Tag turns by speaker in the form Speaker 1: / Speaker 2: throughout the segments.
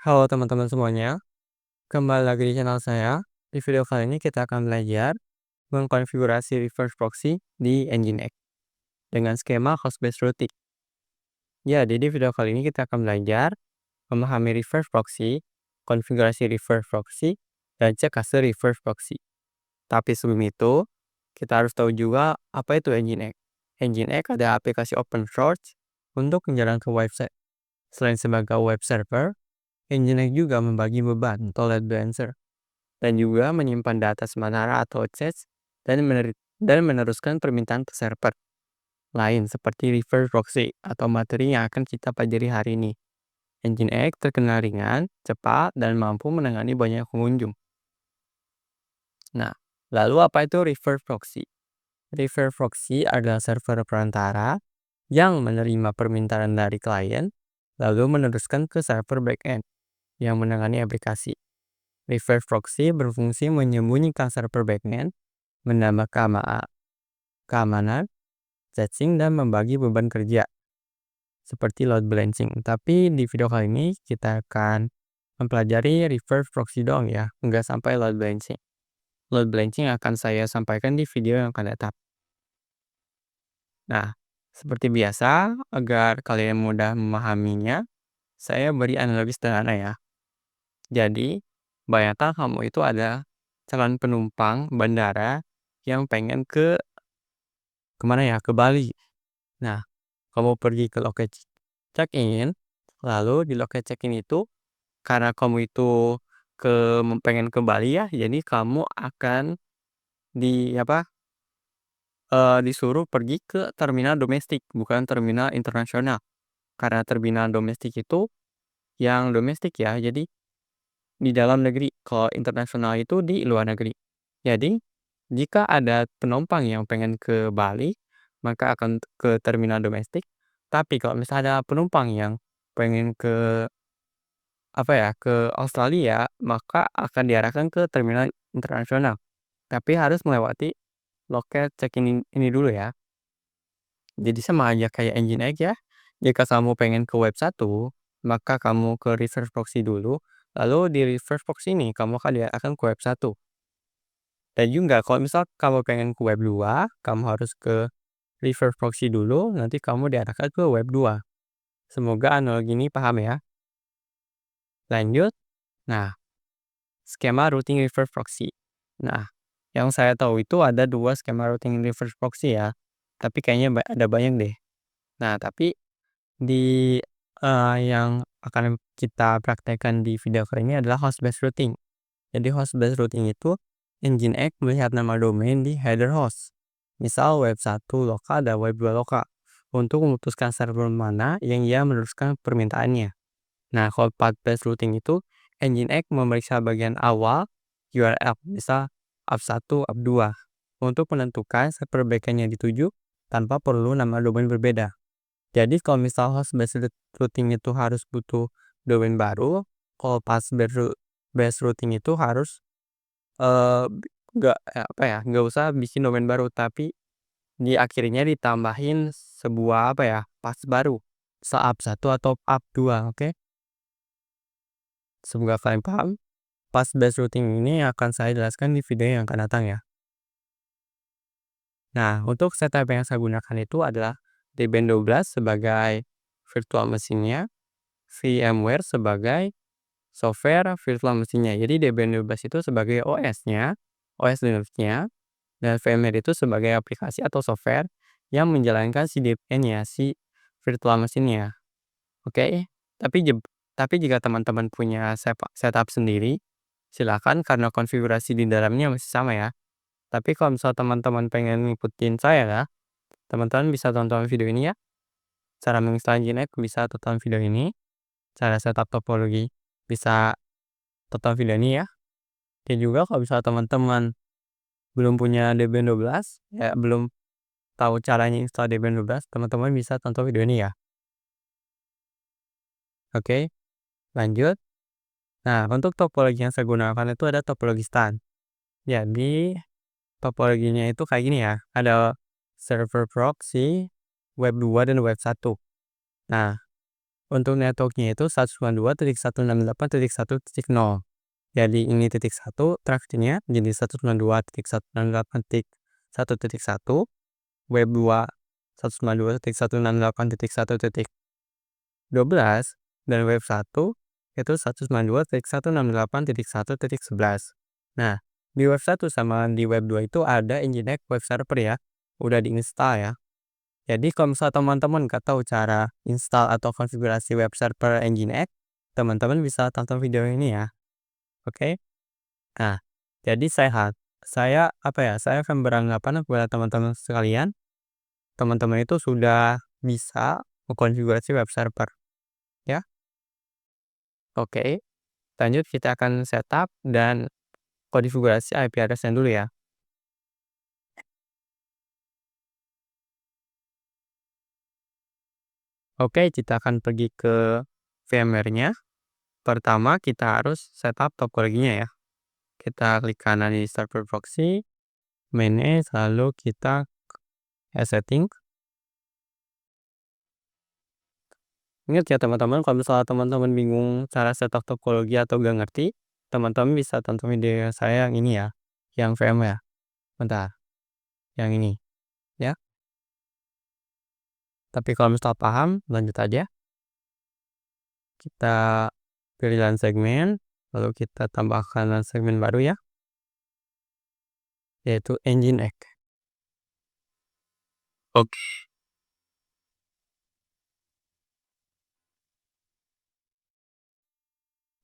Speaker 1: Halo teman-teman semuanya, kembali lagi di channel saya. Di video kali ini kita akan belajar mengkonfigurasi reverse proxy di Nginx dengan skema host-based routing. Jadi di video kali ini kita akan belajar memahami reverse proxy, konfigurasi reverse proxy, dan cek hasil reverse proxy. Tapi sebelum itu, kita harus tahu juga apa itu Nginx. Nginx adalah aplikasi open source untuk menjalankan website. Selain sebagai web server, Nginx juga membagi beban atau load balancer dan juga menyimpan data sementara atau cache dan meneruskan permintaan ke server lain seperti reverse proxy atau materi yang akan kita pelajari hari ini. Nginx terkenal ringan, cepat, dan mampu menangani banyak pengunjung. Nah, lalu apa itu reverse proxy? Reverse proxy adalah server perantara yang menerima permintaan dari klien lalu meneruskan ke server backend yang menangani aplikasi. Reverse proxy berfungsi menyembunyikan server backend, menambah keamanan, caching, dan membagi beban kerja, seperti load balancing. Tapi di video kali ini kita akan mempelajari reverse proxy doang ya, nggak sampai load balancing. Load balancing akan saya sampaikan di video yang akan datang. Nah, seperti biasa, agar kalian mudah memahaminya, saya beri analogi sederhana ya. Jadi, bayangkan kamu itu ada calon penumpang bandara yang pengen kemana ya? Ke Bali. Nah, kamu pergi ke loket check-in, lalu di loket check-in itu, karena kamu itu pengen ke Bali ya, jadi kamu akan di apa? Disuruh pergi ke terminal domestik, bukan terminal internasional. Karena terminal domestik itu yang domestik ya, jadi di dalam negeri. Kalau internasional itu di luar negeri. Jadi, jika ada penumpang yang pengen ke Bali, maka akan ke terminal domestik. Tapi kalau misalnya ada penumpang yang pengen ke Australia, maka akan diarahkan ke terminal internasional. Tapi harus melewati loket check-in ini dulu ya. Jadi sama aja kayak Nginx ya. Jika kamu pengen ke web 1, maka kamu ke reverse proxy dulu. Lalu di reverse proxy ini kamu akan diarahkan ke web 1. Dan juga kalau misal kamu pengen ke web 2, kamu harus ke reverse proxy dulu, nanti kamu diarahkan ke web 2. Semoga analogi ini paham ya. Lanjut. Nah, skema routing reverse proxy. Nah, yang saya tahu itu ada 2 skema routing reverse proxy ya. Tapi kayaknya ada banyak deh. Nah, tapi di yang akan kita praktekkan di video kali ini adalah host based routing. Jadi host based routing itu Nginx melihat nama domain di header host. Misal web 1 lokal dan web 2 lokal untuk memutuskan server mana yang ia meneruskan permintaannya. Nah, kalau path based routing itu Nginx memeriksa bagian awal URL, misal app1, app2 untuk menentukan server backend yang dituju tanpa perlu nama domain berbeda. Jadi kalau misal host based routing itu harus butuh domain baru, kalau path based routing itu harus nggak usah bikin domain baru, tapi di akhirnya ditambahin sebuah path baru, app1 atau app2, oke? Semoga kalian paham. Path based routing ini akan saya jelaskan di video yang akan datang ya. Nah, untuk setup yang saya gunakan itu adalah Debian 12 sebagai virtual mesinnya, VMware sebagai software virtual mesinnya. Jadi Debian 12 itu sebagai OS-nya, OS Linux-nya, dan VMware itu sebagai aplikasi atau software yang menjalankan si Debian-nya, si virtual mesinnya. Oke. Tapi jika teman-teman punya setup sendiri, silakan karena konfigurasi di dalamnya masih sama ya. Tapi kalau misal teman-teman pengen ngikutin saya ya, teman-teman bisa tonton video ini ya. Cara menginstal Nginx bisa tonton video ini. Cara setup topologi bisa tonton video ini ya. Dan juga kalau misalnya teman-teman belum punya Debian 12, ya belum tahu caranya install Debian 12, teman-teman bisa tonton video ini ya. Oke, lanjut. Nah, untuk topologi yang saya gunakan itu ada topologi stan. Jadi, topologinya itu kayak gini ya. Ada server proxy, web 2, dan web 1. Nah, Untuk networknya itu 192.168.1.0. Jadi ini titik 1 tracknya jadi 192.168.1.1, web 2 192.168.1.12, dan web 1 itu 192.168.1.11. Nah, di web 1 sama di web 2 itu ada Nginx web server ya, udah diinstal ya. Jadi kalau misal teman-teman nggak tahu cara install atau konfigurasi web server Nginx, teman-teman bisa tonton video ini ya. Oke. Nah, jadi saya akan beranggapan kepada teman-teman sekalian, teman-teman itu sudah bisa mengkonfigurasi web server ya. Oke. Lanjut kita akan setup dan konfigurasi IP address-nya dulu ya. Oke, kita akan pergi ke VMware-nya. Pertama kita harus setup topologinya ya. Kita klik kanan di server proxy, manage, lalu kita setting. Ingat ya teman-teman, kalau misalnya teman-teman bingung cara setup topologi atau gak ngerti, teman-teman bisa tonton video saya yang ini ya, yang VMware. Bentar, yang ini ya. Tapi kalau misalnya paham, lanjut aja. Kita pilih LAN segmen, lalu kita tambahkan LAN segmen baru ya, yaitu Nginx. Oke.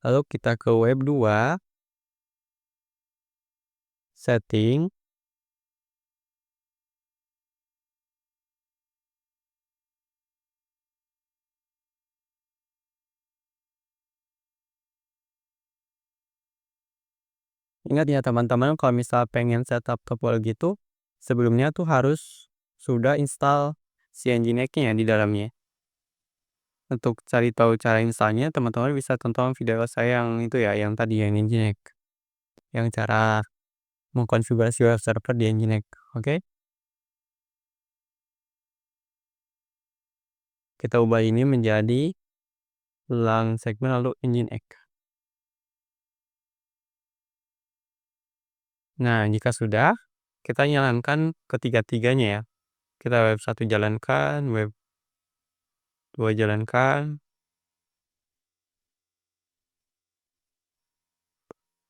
Speaker 1: Lalu kita ke web 2, setting. Ingat ya teman-teman, kalau misal pengen setup topologi itu sebelumnya tuh harus sudah install si Nginx-nya di dalamnya. Untuk cari tahu cara installnya, teman-teman bisa tonton video saya yang itu ya, yang tadi yang Nginx, yang cara mengkonfigurasi web server di Nginx. Oke, kita ubah ini menjadi LAN segmen lalu Nginx. Nah, jika sudah, kita jalankan ketiga-tiganya ya. Kita web 1 jalankan, web 2 jalankan,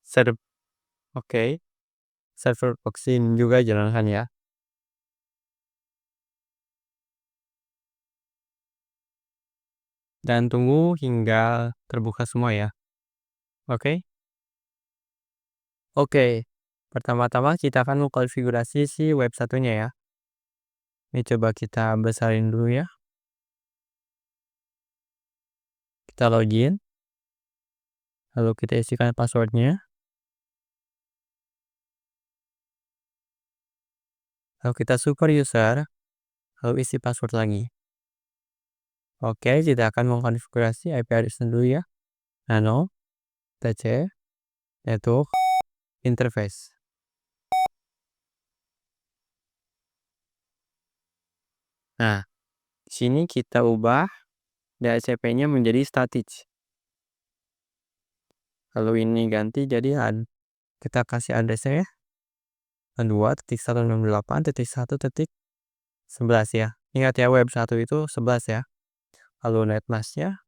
Speaker 1: server oke, server proxy juga jalankan ya. Dan tunggu hingga terbuka semua ya. Oke. Oke. Pertama-tama kita akan mengkonfigurasi si web satunya ya. Ini coba kita besarin dulu ya. Kita login. Lalu kita isikan passwordnya. Lalu kita super user. Lalu isi password lagi. Oke, kita akan mengkonfigurasi IP address dulu ya. Nano, TC, network, interface. Nah, di sini kita ubah DHCP-nya menjadi static. Lalu ini ganti jadi LAN. Kita kasih addressnya ya. 2.168.1.11 ya. Ingat ya, web 1 itu 11 ya. Lalu netmasknya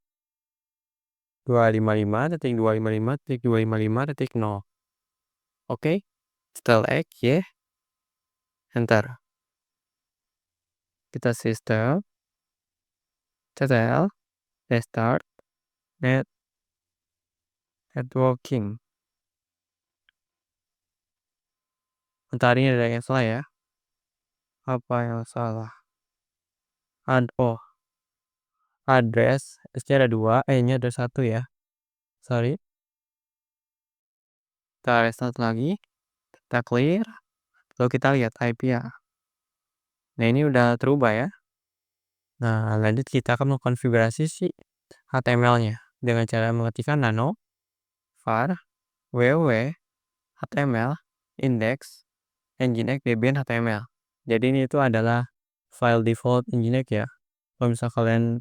Speaker 1: 255.255.255.0. Oke. Setelah X, Y, enter. Kita sistem TTL restart networking. Bentar, ini ada yang salah ya. Apa yang salah? Address S-nya ada 2, E-nya ada 1 ya. Sorry. Kita restart lagi. Kita clear. Lalu kita lihat IP ya. Nah, ini udah terubah ya. Nah, lanjut kita akan mengkonfigurasi si HTML-nya dengan cara mengetikkan nano var www html index nginx debian html. Jadi ini itu adalah file default Nginx ya. Kalau misal kalian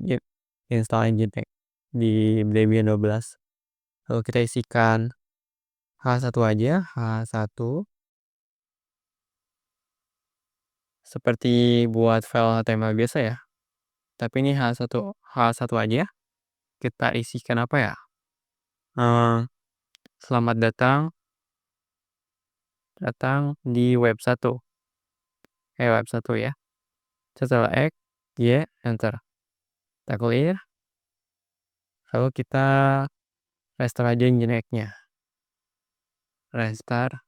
Speaker 1: install Nginx. di Debian 12. Lalu kita isikan H1 aja, H1. Seperti buat file HTML biasa ya. Tapi ini H1 aja. Kita isikan apa ya? Selamat datang di web 1. Web 1 ya. Setelah X, Y, enter. Kita clear. Lalu kita restart aja Nginx-nya. Restart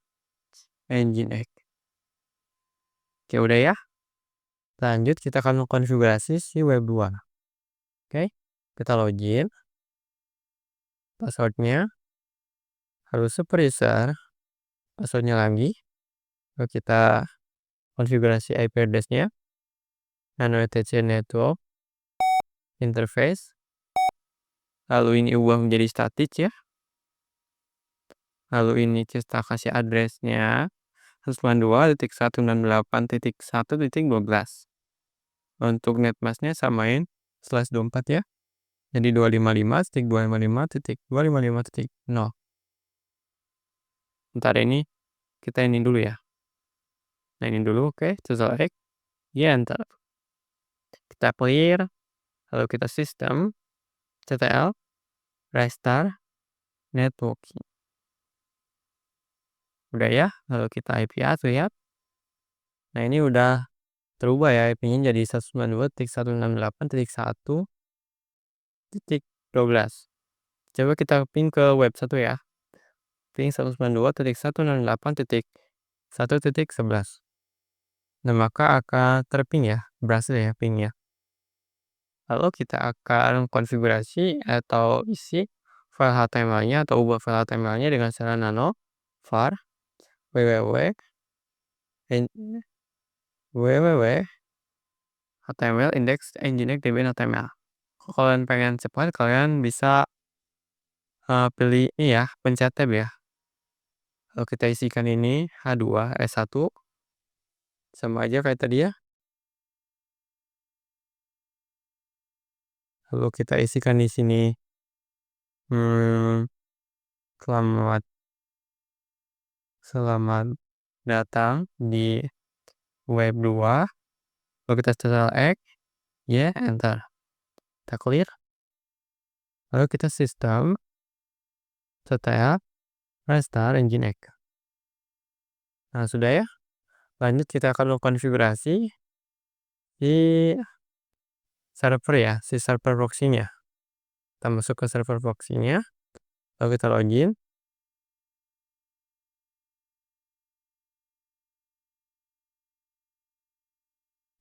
Speaker 1: Nginx. Oke, udah ya. Lanjut kita akan konfigurasi si web 2. Oke. Kita login. Passwordnya harus super user. Passwordnya lagi. Lalu kita konfigurasi IP address-nya. Nano etc network. Interface. Lalu ini ubah menjadi static ya. Lalu ini kita kasih address-nya 192.168.1.12. Untuk netmask-nya samain /24 ya. Jadi 255.255.255.0. Ntar ini kita ini dulu ya. Nah ini dulu, oke. Total X, ya enter. Kita clear, lalu kita system, ctl, restart, networking. Udah ya, lalu kita IP add ya. Nah ini udah terubah ya IP-nya jadi 192.168.1.12. Coba kita ping ke web 1 ya. Ping 192.168.1.11. Nah, maka akan terping ya, berhasil ya pingnya. Lalu kita akan konfigurasi atau isi file HTML-nya atau ubah file HTML-nya dengan cara nano var www HTML index nginx debian HTML. Kalau kalian pengen cepat, kalian bisa pilih ini ya, pencet tab ya. Lalu kita isikan ini H2 S1 sama aja kayak tadi ya. Lalu kita isikan di sini selamat datang di web 2. Lalu kita setel X, Y, enter. Kita clear. Lalu kita sistem, setel, restart Nginx. Nah, sudah ya. Lanjut kita akan konfigurasi di server ya, si server proxy-nya. Kita masuk ke server proxy-nya. Lalu kita login.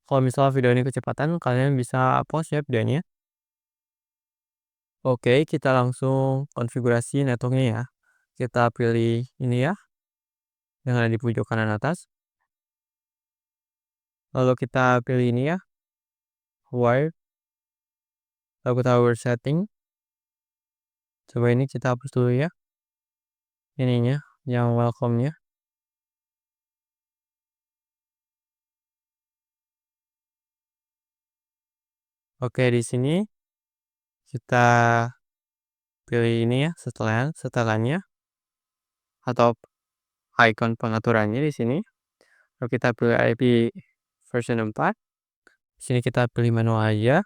Speaker 1: Kalau misalnya video ini kecepatan, kalian bisa pause ya videonya. Oke, kita langsung konfigurasi networknya ya. Kita pilih ini ya, yang ada di pojok kanan atas. Lalu kita pilih ini ya, wire. Lalu kita wire setting. Coba ini kita hapus dulu ya. Ininya, yang welcome-nya. Oke, di sini kita pilih ini ya, setelannya atau icon pengaturannya di sini. Lalu kita pilih IP version 4. Di sini kita pilih manual aja.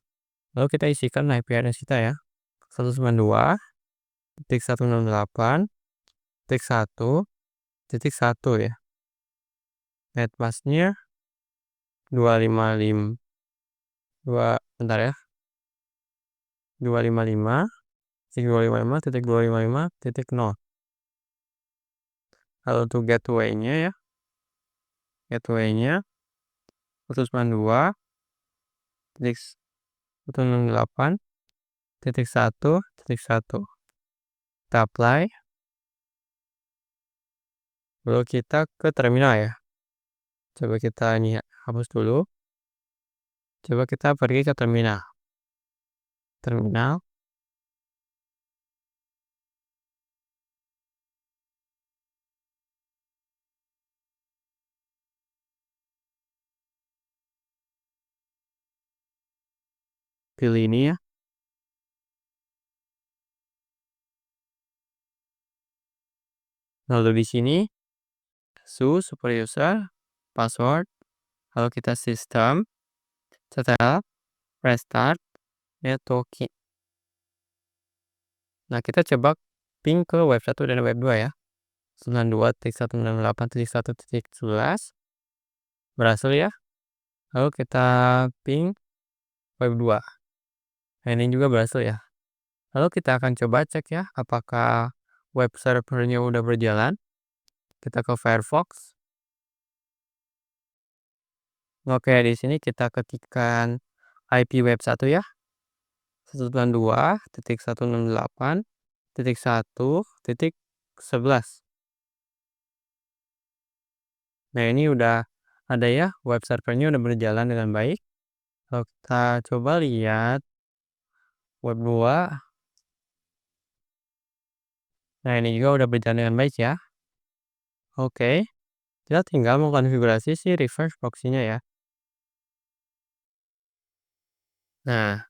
Speaker 1: Lalu kita isikan IP address kita ya. 192.168.1.1 ya. Netmask-nya 255 bentar ya. 255.255.255.0. Lalu untuk gateway-nya ya. Gateway-nya 192.168.1.1. Kita apply. Lalu kita ke terminal ya. Coba kita ini hapus dulu. Coba kita pergi ke terminal. Terminal. Pilih ini ya. Lalu di sini super user, password, lalu kita sistem, setelah restart, token. Nah, kita coba ping ke web 1 dan web 2 ya. 92.168.1.11 berhasil ya. Lalu kita ping web 2. Nah, ini juga berhasil ya. Lalu kita akan coba cek ya apakah web servernya udah berjalan. Kita ke Firefox. Oke, di sini kita ketikkan IP web 1 ya. 192.168.1.11. Nah, ini udah ada ya, web servernya udah berjalan dengan baik. Kalau kita coba lihat web 2. Nah, ini juga udah berjalan dengan baik ya. Oke, kita tinggal mengkonfigurasi si reverse proxy-nya ya. Nah,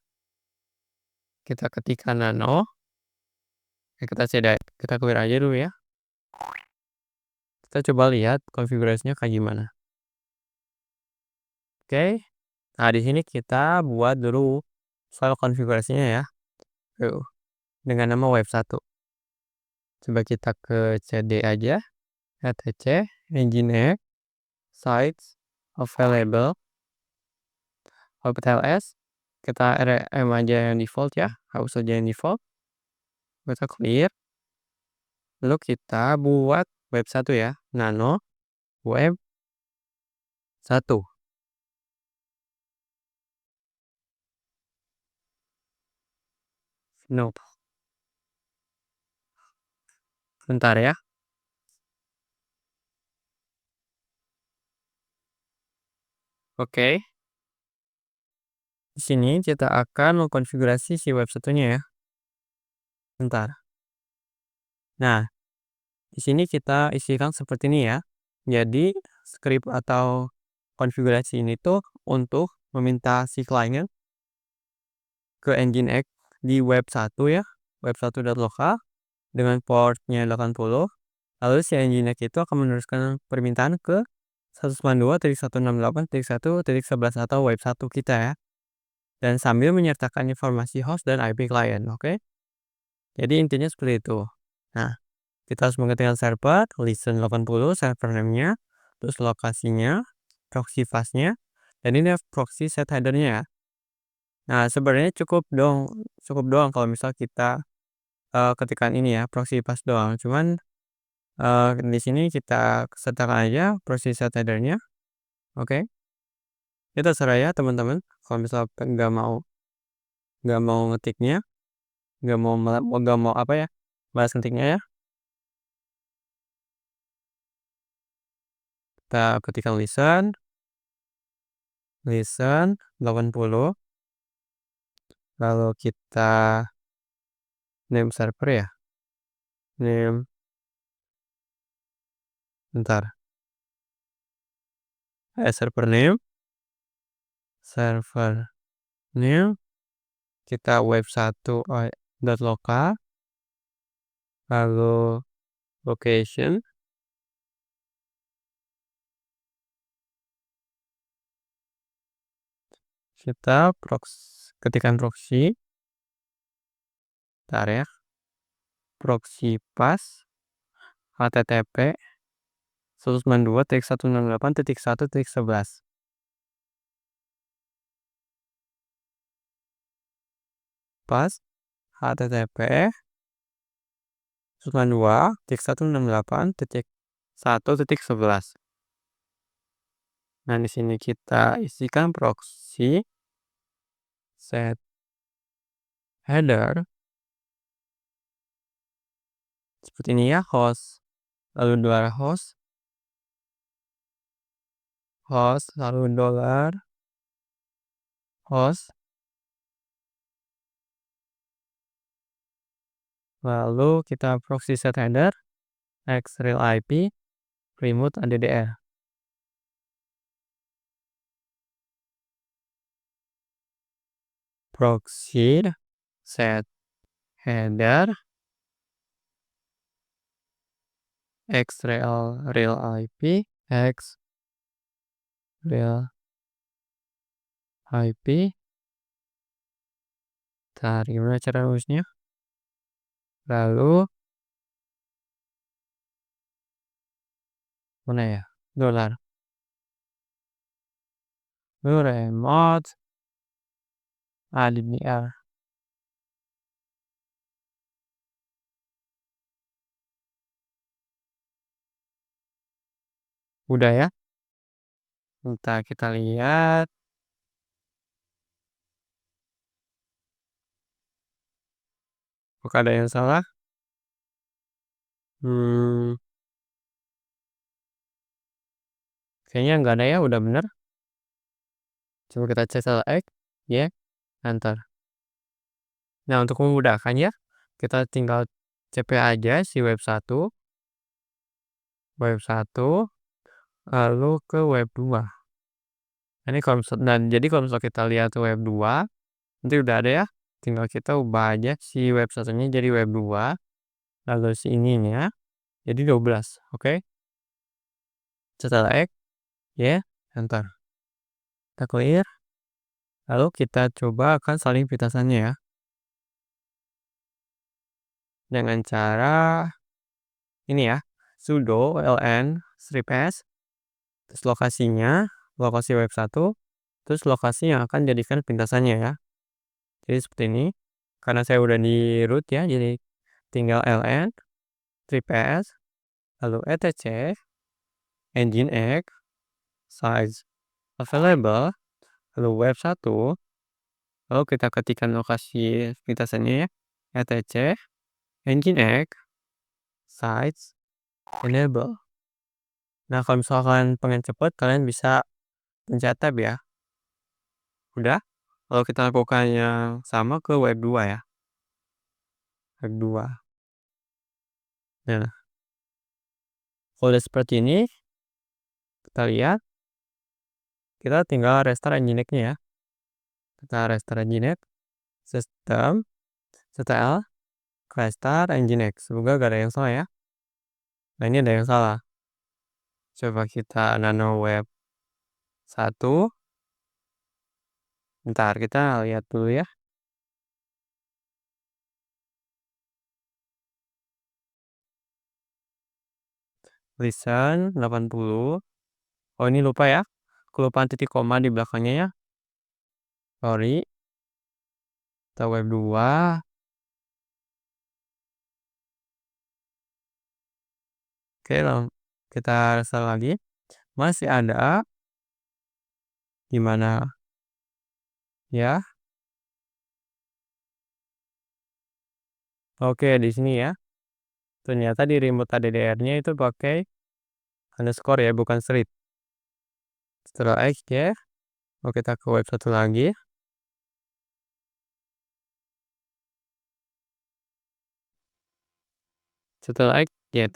Speaker 1: kita ketikkan nano. Kita clear aja dulu ya. Kita coba lihat konfigurasinya kayak gimana. Oke. Nah, di sini kita buat dulu file konfigurasinya ya. Tuh, dengan nama web 1. Coba kita ke cd aja. etc nginx sites available capital S. Kita rm aja yang default ya. Hapus aja yang default. Kita clear. Lalu kita buat web 1 ya. Nano web 1. No. Bentar ya. Oke. Di sini kita akan mengkonfigurasi si web 1-nya ya. Bentar. Nah, di sini kita isikan seperti ini ya. Jadi, script atau konfigurasi ini tuh untuk meminta si klien ke Nginx di web 1 ya. Web 1.local dengan portnya 80. Lalu si Nginx itu akan meneruskan permintaan ke 192.168.1.11 atau web 1 kita ya. Dan sambil menyertakan informasi host dan IP klien, oke? Jadi intinya seperti itu. Nah, kita harus mengetikkan server, listen 80, server name-nya, terus lokasinya, proxy path-nya, dan ini proxy set header-nya ya. Nah, sebenarnya cukup doang kalau misal kita ketikkan ini ya, proxy path doang. Cuman di sini kita sertakan aja proxy set header-nya. Oke. Kita terserah ya teman-teman. Kalau misal nggak mau ngetiknya, nggak mau apa ya, balas ngetiknya ya. Kita ketikkan listen 80, lalu kita name server ya, name, bentar, server name, kita web 1 .local, lalu location, kita ketikkan proxy, bentar ya, proxy path http 192.168.1.11 pas http 192.168.1.11. Nah, di sini kita isikan proxy set header seperti ini ya, host, lalu $, host, lalu $, lalu kita proxy set header x real IP remote ADDR. Proxy set header X real IP, X real IP. Bentar, gimana cara nulisnya? Lalu, mana ya? Dolar. Lalu remote ADR. Udah ya? Bentar, kita lihat. Apakah ada yang salah? Hmm, kayaknya nggak ada ya, udah bener. Coba kita cek salah X, Y, enter. Nah, untuk memudahkan ya, kita tinggal CP aja si web satu, lalu ke web 2. Ini dan jadi kalau misal kita lihat web 2, nanti udah ada ya, tinggal kita ubah aja si web satunya jadi web 2, lalu si ininya jadi 12, oke? Setelah X, Y, enter. Kita clear, lalu kita coba akan saling pitasannya ya. Dengan cara ini ya, sudo ln strip s, terus lokasi web 1, terus lokasi yang akan jadikan pintasannya ya. Jadi seperti ini. Karena saya udah di root ya, jadi tinggal ln strip s, lalu etc nginx size available, lalu web 1, lalu kita ketikkan lokasi pintasannya ya, etc nginx size enable. Nah, kalau misalkan pengen cepet, kalian bisa pencet tab ya. Udah. Lalu kita lakukan yang sama ke web 2 ya. Web 2. Nah, kalau udah seperti ini, kita lihat. Kita tinggal restart nginx-nya ya. Kita restart nginx, sistem, ctl, restart nginx. Semoga gak ada yang salah ya. Nah, ini ada yang salah. Coba kita nano web 1. Bentar, kita lihat dulu ya. Listen 80. Oh, ini lupa ya. Kelupaan titik koma di belakangnya ya. Sorry. Kita web 2. Oke, kita restart lagi. Masih ada. Gimana? Ya. Oke, di sini ya. Ternyata di remote ADDR-nya itu pakai underscore ya, bukan strip. Setelah X ya. Oke, kita ke web 1 lagi. Setelah X, ya.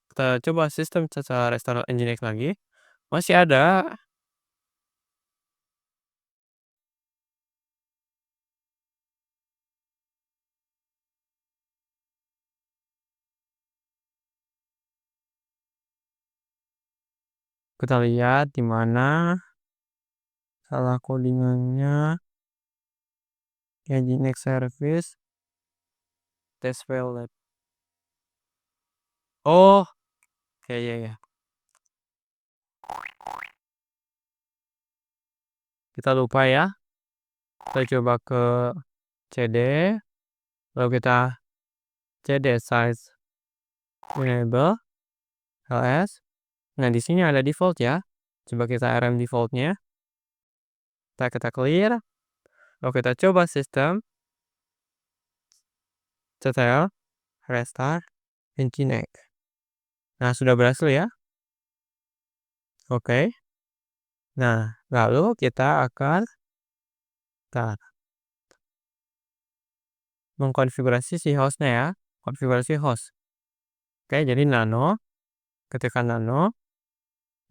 Speaker 1: Kita coba sistem secara restart nginx lagi. Masih ada. Kita lihat di mana salah codingannya. Nginx service. Test file. Oh, ya ya ya. Kita lupa ya. Kita coba ke CD. Lalu kita CD size enable ls. Nah, di sini ada default ya. Coba kita rm defaultnya. Kita clear. Lalu kita coba sistem. Ctl restart nginx. Nah, sudah berhasil ya. Oke. Nah, lalu kita akan mengkonfigurasi si hostnya ya. Konfigurasi host. Oke, jadi nano. Ketikkan nano.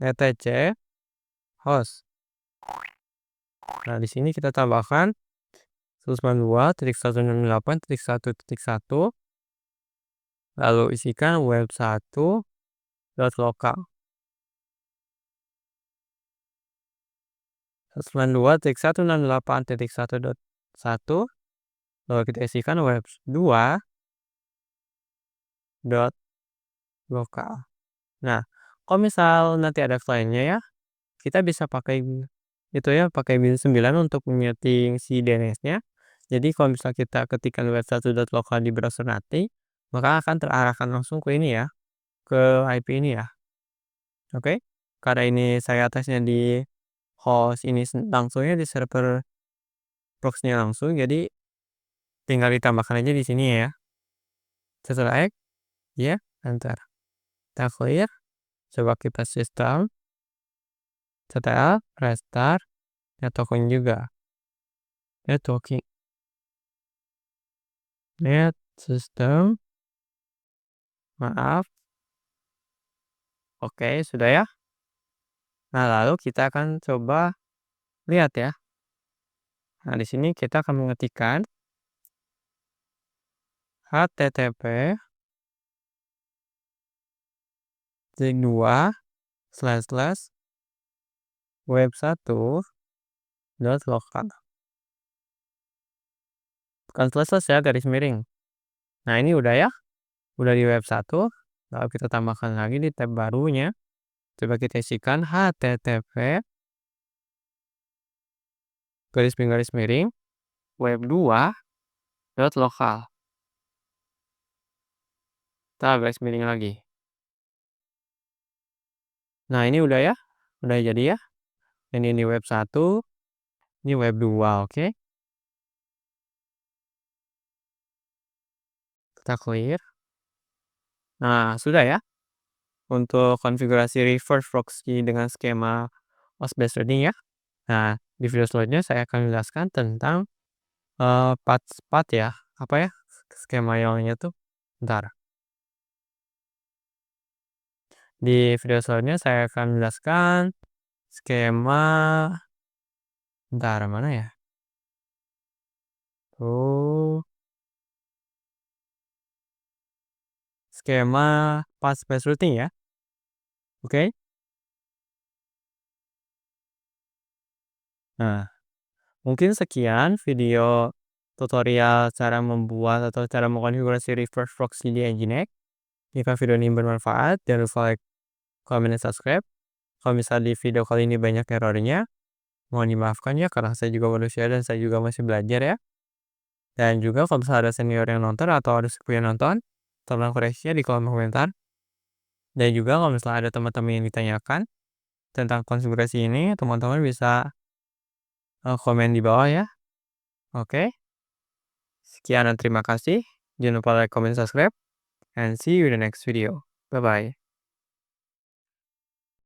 Speaker 1: etc host. Nah, di sini kita tambahkan 192.168.1.1 Lalu isikan web1.local. 192.168.1.1. Lalu kita isikan web2.local. Nah, kalau misal nanti ada kliennya ya, kita bisa pakai itu ya, pakai Win9 untuk menyeting si DNS-nya. Jadi kalau misal kita ketikkan web1.local di browser nanti, maka akan terarahkan langsung ke ini ya, ke IP ini ya. Oke? Karena ini saya tesnya di host ini langsungnya di server proxy-nya langsung, jadi tinggal ditambahkan aja di sini ya. Setelah ya, enter. Kita clear, coba kita sistem, setelah restart, networking juga. Networking, net system, maaf. Oke, sudah ya. Nah, lalu kita akan coba lihat ya. Nah, di sini kita akan mengetikkan http web1.local. Bukan slash ya, garis miring. Nah, ini udah ya. Udah di web1. Lalu kita tambahkan lagi di tab barunya. Coba kita isikan http garis miring web2.local. Kita garis miring lagi. Nah, ini udah ya. Udah jadi ya. Ini web1, ini web2, oke. Kita clear. Nah, sudah ya. Untuk konfigurasi reverse proxy dengan skema host-based routing ya. Nah, di video selanjutnya saya akan menjelaskan tentang path ya. Apa ya? Skema yang tuh. Bentar. Di video selanjutnya saya akan menjelaskan skema. Bentar, mana ya? Oh, skema path-based routing ya. Oke. Nah, mungkin sekian video tutorial cara membuat atau cara mengkonfigurasi reverse proxy di Nginx. Jika video ini bermanfaat, jangan lupa like, comment, dan subscribe. Kalau misalnya di video kali ini banyak errornya, mohon dimaafkan ya karena saya juga manusia dan saya juga masih belajar ya. Dan juga kalau misalnya ada senior yang nonton atau ada sepupu yang nonton, tolong koreksinya di kolom komentar. Dan juga kalau misalnya ada teman-teman yang ditanyakan tentang konfigurasi ini, teman-teman bisa komen di bawah ya. Oke. Sekian dan terima kasih. Jangan lupa like, comment, subscribe, and see you in the next video. Bye-bye.